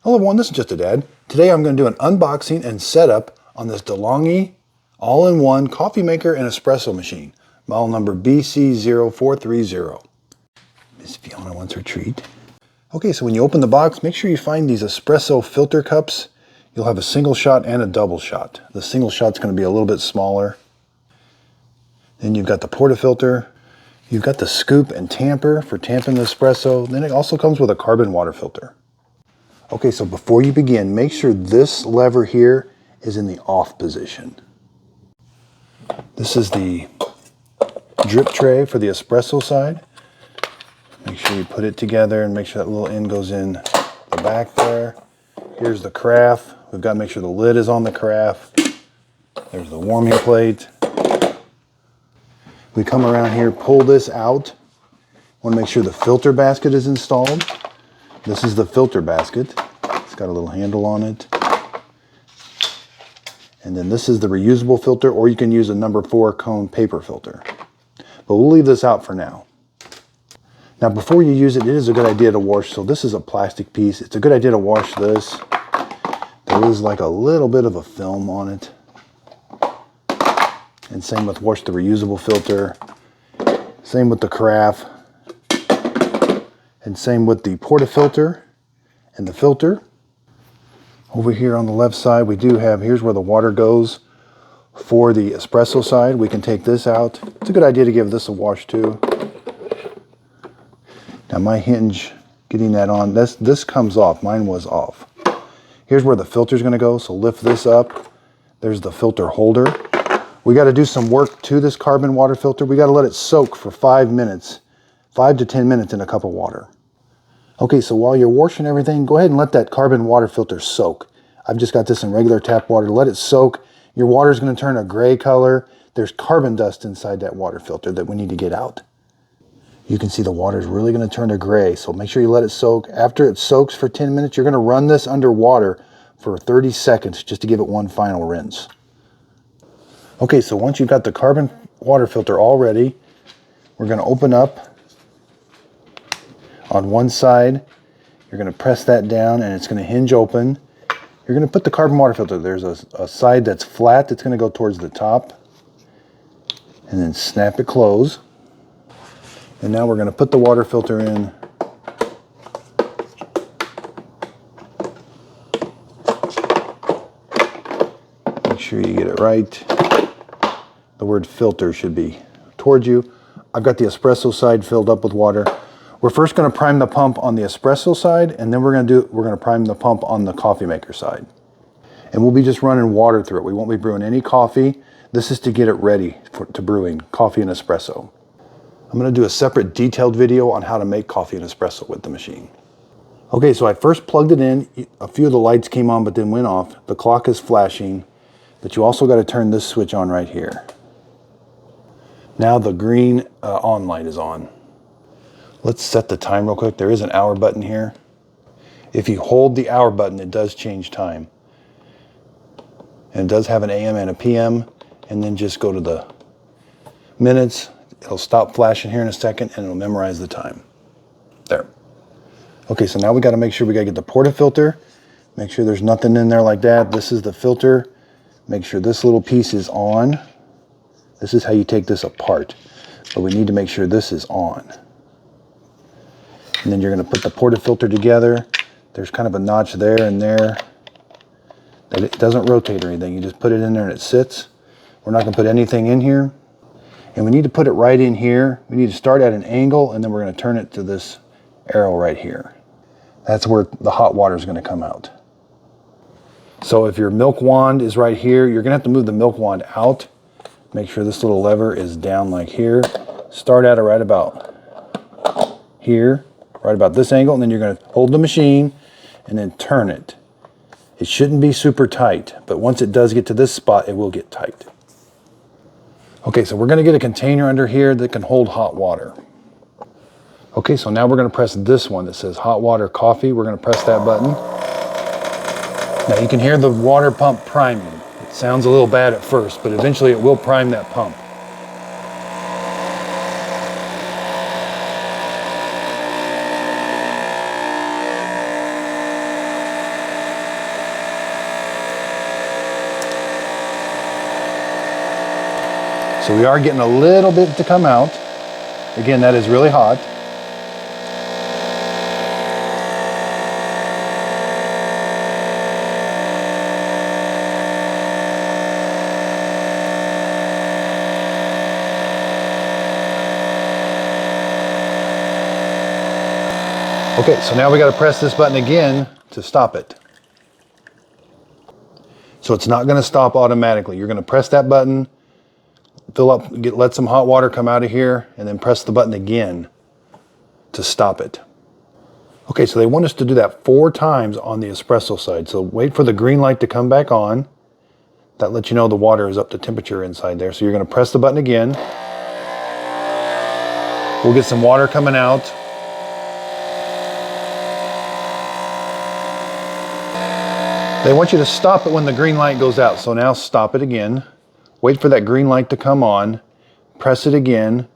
Hello everyone, this is Just a Dad. Today I'm going to do an unboxing and setup on this Longhi all-in-one coffee maker and espresso machine. Model number BCO430BM. Miss Fiona wants her treat. Okay, so when you open the box, make sure you find these espresso filter cups. You'll have a single shot and a double shot. The single shot's going to be a little bit smaller. Then you've got the Portafilter. You've got the scoop and tamper for tamping the espresso. Then it also comes with a carbon water filter. Okay, so before you begin, make sure this lever here is in the off position. This is the drip tray for the espresso side. Make sure you put it together and make sure that little end goes in the back there. Here's the carafe. We've got to make sure the lid is on the carafe. There's the warming plate. We come around here, pull this out. Want to make sure the filter basket is installed. This is the filter basket. It's got a little handle on it. And then this is the reusable filter, or you can use a number 4 cone paper filter. But we'll leave this out for now. Now before you use it, it is a good idea to wash. So this is a plastic piece. It's a good idea to wash this. There is like a little bit of a film on it. And same with wash the reusable filter. Same with the carafe. And same with the Portafilter and the filter. Over here on the left side, we do have, here's where the water goes for the espresso side. We can take this out. It's a good idea to give this a wash too. Now my hinge, getting that on, this comes off. Mine was off. Here's where the filter is going to go. So lift this up. There's the filter holder. We got to do some work to this carbon water filter. We got to let it soak for 5 minutes. 5 to 10 minutes in a cup of water. Okay, so while you're washing everything, go ahead and let that carbon water filter soak. I've just got this in regular tap water. Let it soak. Your water is going to turn a gray color. There's carbon dust inside that water filter that we need to get out. You can see the water is really going to turn to gray, so make sure you let it soak. After it soaks for 10 minutes, you're going to run this under water for 30 seconds just to give it one final rinse. Okay, so once you've got the carbon water filter all ready, we're going to open up. On one side, you're going to press that down and it's going to hinge open. You're going to put the carbon water filter. There's a side that's flat that's going to go towards the top. And then snap it close. And now we're going to put the water filter in. Make sure you get it right. The word filter should be towards you. I've got the espresso side filled up with water. We're first going to prime the pump on the espresso side, and then we're going to prime the pump on the coffee maker side. And we'll be just running water through it. We won't be brewing any coffee. This is to get it ready to brewing coffee and espresso. I'm going to do a separate detailed video on how to make coffee and espresso with the machine. Okay, so I first plugged it in. A few of the lights came on but then went off. The clock is flashing, but you also got to turn this switch on right here. Now the green on light is on. Let's set the time real quick. There is an hour button here. If you hold the hour button, it does change time. And it does have an AM and a PM. And then just go to the minutes. It'll stop flashing here in a second and it'll memorize the time. There. Okay, so now we got to make sure we got to get the Portafilter. Make sure there's nothing in there like that. This is the filter. Make sure this little piece is on. This is how you take this apart. But we need to make sure this is on. And then you're going to put the Portafilter together. There's kind of a notch there and there. It doesn't rotate or anything. You just put it in there and it sits. We're not going to put anything in here. And we need to put it right in here. We need to start at an angle and then we're going to turn it to this arrow right here. That's where the hot water is going to come out. So if your milk wand is right here, you're going to have to move the milk wand out. Make sure this little lever is down like here. Start at it right about here. Right about this angle, and then you're going to hold the machine and then turn it. It shouldn't be super tight, but once it does get to this spot, it will get tight. Okay, so we're going to get a container under here that can hold hot water. Okay, so now we're going to press this one that says hot water coffee. We're going to press that button. Now you can hear the water pump priming. It sounds a little bad at first, but eventually it will prime that pump. So we are getting a little bit to come out. Again, that is really hot. Okay, so now we got to press this button again to stop it. So it's not going to stop automatically. You're going to press that button, fill up, let some hot water come out of here, and then press the button again to stop it. Okay, so they want us to do that 4 times on the espresso side. So wait for the green light to come back on. That lets you know the water is up to temperature inside there. So you're going to press the button again. We'll get some water coming out. They want you to stop it when the green light goes out. So now stop it again. Wait for that green light to come on. Press it again.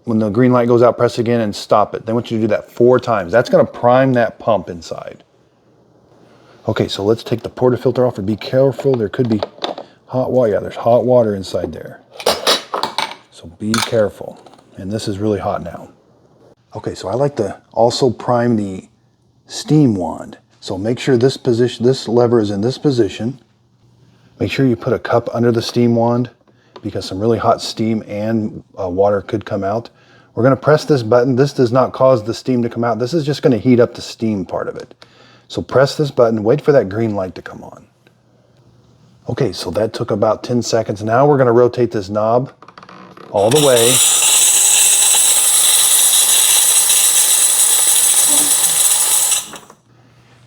When the green light goes out, press it again and stop it. They want you to do that 4 times. That's going to prime that pump inside. Okay, so let's take the portafilter off and be careful. There could be hot water. Yeah, there's hot water inside there. So be careful. And this is really hot now. Okay, so I like to also prime the steam wand. So make sure this position, this lever is in this position. Make sure you put a cup under the steam wand because some really hot steam and water could come out. We're going to press this button. This does not cause the steam to come out. This is just going to heat up the steam part of it. So press this button, wait for that green light to come on. Okay, so that took about 10 seconds. Now we're going to rotate this knob all the way.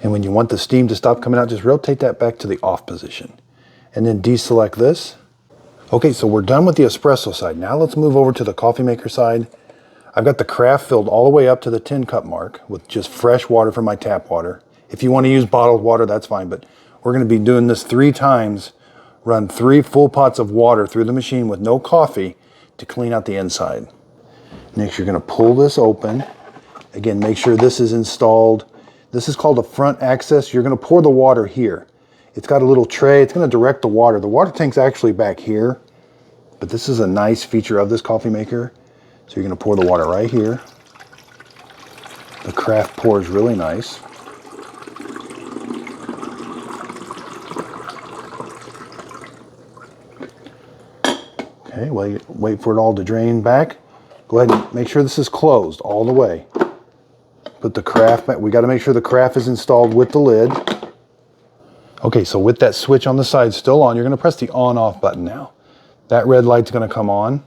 And when you want the steam to stop coming out, just rotate that back to the off position. And then deselect this. Okay, so we're done with the espresso side. Now let's move over to the coffee maker side. I've got the carafe filled all the way up to the 10 cup mark with just fresh water from my tap water. If you want to use bottled water, that's fine, but we're going to be doing this 3 times. Run 3 full pots of water through the machine with no coffee to clean out the inside. Next, you're going to pull this open. Again, make sure this is installed. This is called a front access. You're going to pour the water here. It's got a little tray. It's going to direct the water. The water tank's actually back here, but this is a nice feature of this coffee maker. So you're going to pour the water right here. The carafe pours really nice. Okay, wait for it all to drain back. Go ahead and make sure this is closed all the way. Put the carafe back. We got to make sure the carafe is installed with the lid. Okay, so with that switch on the side still on, you're going to press the on-off button now. That red light's going to come on.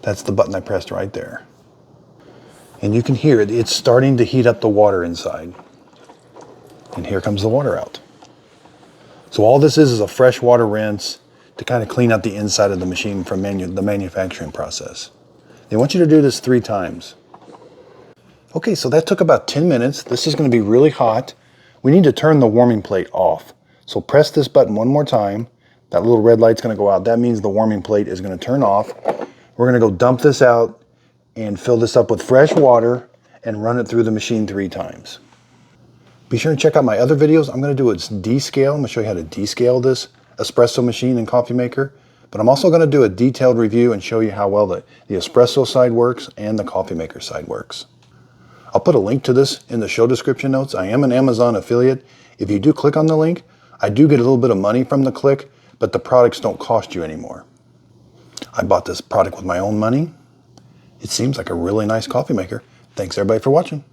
That's the button I pressed right there. And you can hear it. It's starting to heat up the water inside. And here comes the water out. So all this is a fresh water rinse to kind of clean out the inside of the machine from the manufacturing process. They want you to do this 3 times. Okay, so that took about 10 minutes. This is going to be really hot. We need to turn the warming plate off. So press this button one more time. That little red light's going to go out. That means the warming plate is going to turn off. We're going to go dump this out and fill this up with fresh water and run it through the machine 3 times. Be sure and check out my other videos. I'm going to do a descale. I'm going to show you how to descale this espresso machine and coffee maker. But I'm also going to do a detailed review and show you how well the espresso side works and the coffee maker side works. I'll put a link to this in the show description notes. I am an Amazon affiliate. If you do click on the link, I do get a little bit of money from the click, but the products don't cost you anymore. I bought this product with my own money. It seems like a really nice coffee maker. Thanks everybody for watching.